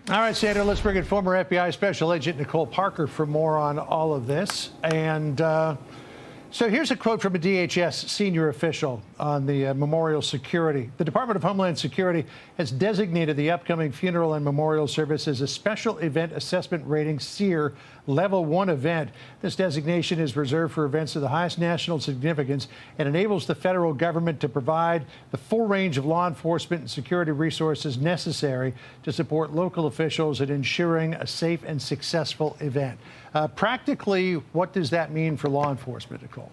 All right, Sandra, let's bring in former FBI Special Agent Nicole Parker for more on all of this. And so here's a quote from a DHS senior official on the memorial security. The Department of Homeland Security has designated the upcoming funeral and memorial service as a special event assessment rating SEER Level 1 event. This designation is reserved for events of the highest national significance and enables the federal government to provide the full range of law enforcement and security resources necessary to support local officials in ensuring a safe and successful event. Practically, what does that mean for law enforcement, Nicole?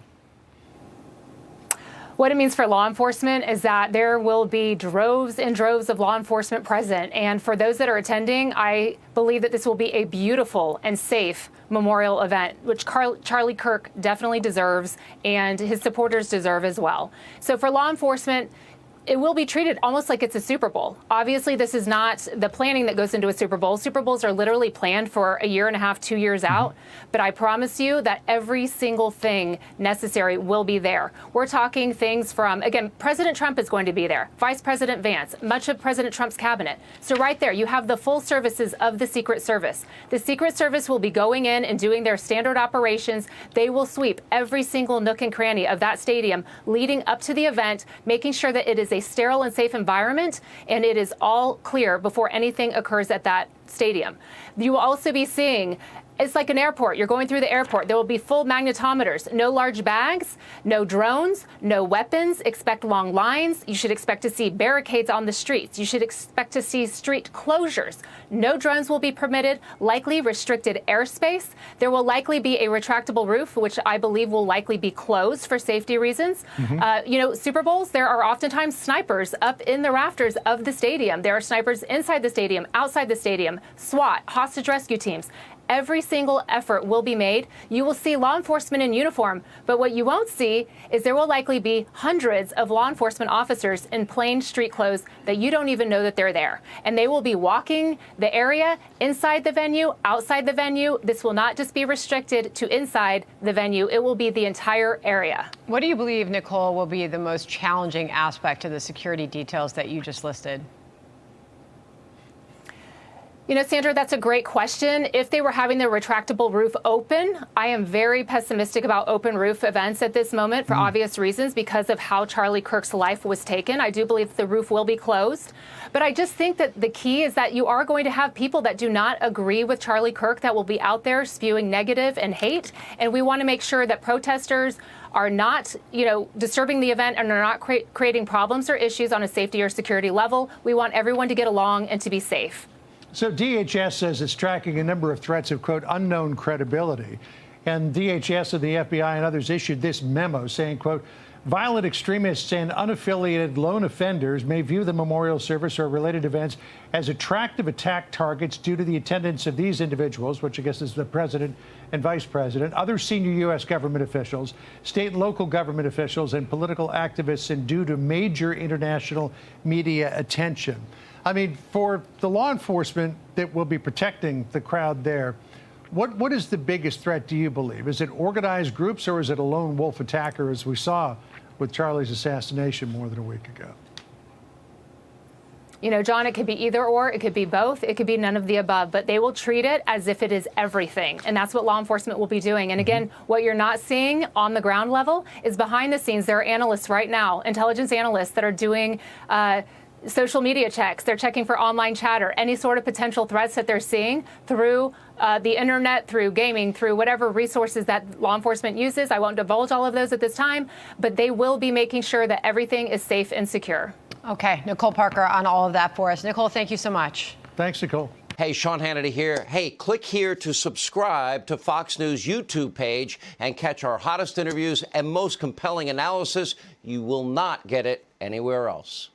What it means for law enforcement is that there will be droves and droves of law enforcement present. And for those that are attending, I believe that this will be a beautiful and safe memorial event, which Charlie Kirk definitely deserves and his supporters deserve as well. So for law enforcement, it will be treated almost like it's a Super Bowl. Obviously, this is not the planning that goes into a Super Bowl. Super Bowls are literally planned for a year and a half, 2 years out. But I promise you that every single thing necessary will be there. We're talking things from, again, President Trump is going to be there, Vice President Vance, much of President Trump's cabinet. So right there, you have the full services of the Secret Service. The Secret Service will be going in and doing their standard operations. They will sweep every single nook and cranny of that stadium leading up to the event, making sure that it is a sterile and safe environment, and it is all clear before anything occurs at that stadium. You will also be seeing, it's like an airport. You're going through the airport. There will be full magnetometers, no large bags, no drones, no weapons. Expect long lines. You should expect to see barricades on the streets. You should expect to see street closures. No drones will be permitted, likely restricted airspace. There will likely be a retractable roof, which I believe will likely be closed for safety reasons. Super Bowls, there are oftentimes snipers up in the rafters of the stadium. There are snipers inside the stadium, outside the stadium, SWAT, hostage rescue teams. Every single effort will be made. You will see law enforcement in uniform, but what you won't see is there will likely be hundreds of law enforcement officers in plain street clothes that you don't even know that they're there. And they will be walking the area inside the venue, outside the venue. This will not just be restricted to inside the venue. It will be the entire area. What do you believe, Nicole, will be the most challenging aspect to the security details that you just listed? You know, Sandra, that's a great question. If they were having the retractable roof open, I am very pessimistic about open roof events at this moment for obvious reasons because of how Charlie Kirk's life was taken. I do believe the roof will be closed. But I just think that the key is that you are going to have people that do not agree with Charlie Kirk that will be out there spewing negative and hate. And we want to make sure that protesters are not, disturbing the event and are not creating problems or issues on a safety or security level. We want everyone to get along and to be safe. So DHS says it's tracking a number of threats of, quote, unknown credibility. And DHS and the FBI and others issued this memo saying, quote, violent extremists and unaffiliated lone offenders may view the memorial service or related events as attractive attack targets due to the attendance of these individuals, which I guess is the president and vice president, other senior U.S. government officials, state and local government officials, and political activists, and due to major international media attention. I mean, for the law enforcement that will be protecting the crowd there, what is the biggest threat, do you believe? Is it organized groups or is it a lone wolf attacker, as we saw with Charlie's assassination more than a week ago? You know, John, it could be either or, it could be both, it could be none of the above, but they will treat it as if it is everything. And that's what law enforcement will be doing. And again, what you're not seeing on the ground level is behind the scenes. There are analysts right now, intelligence analysts that are doing social media checks. They're checking for online chatter, any sort of potential threats that they're seeing through the internet, through gaming, through whatever resources that law enforcement uses. I won't divulge all of those at this time, but they will be making sure that everything is safe and secure. Okay, Nicole Parker on all of that for us. Nicole, thank you so much. Thanks, Nicole. Hey, Sean Hannity here. Hey, click here to subscribe to Fox News YouTube page and catch our hottest interviews and most compelling analysis. You will not get it anywhere else.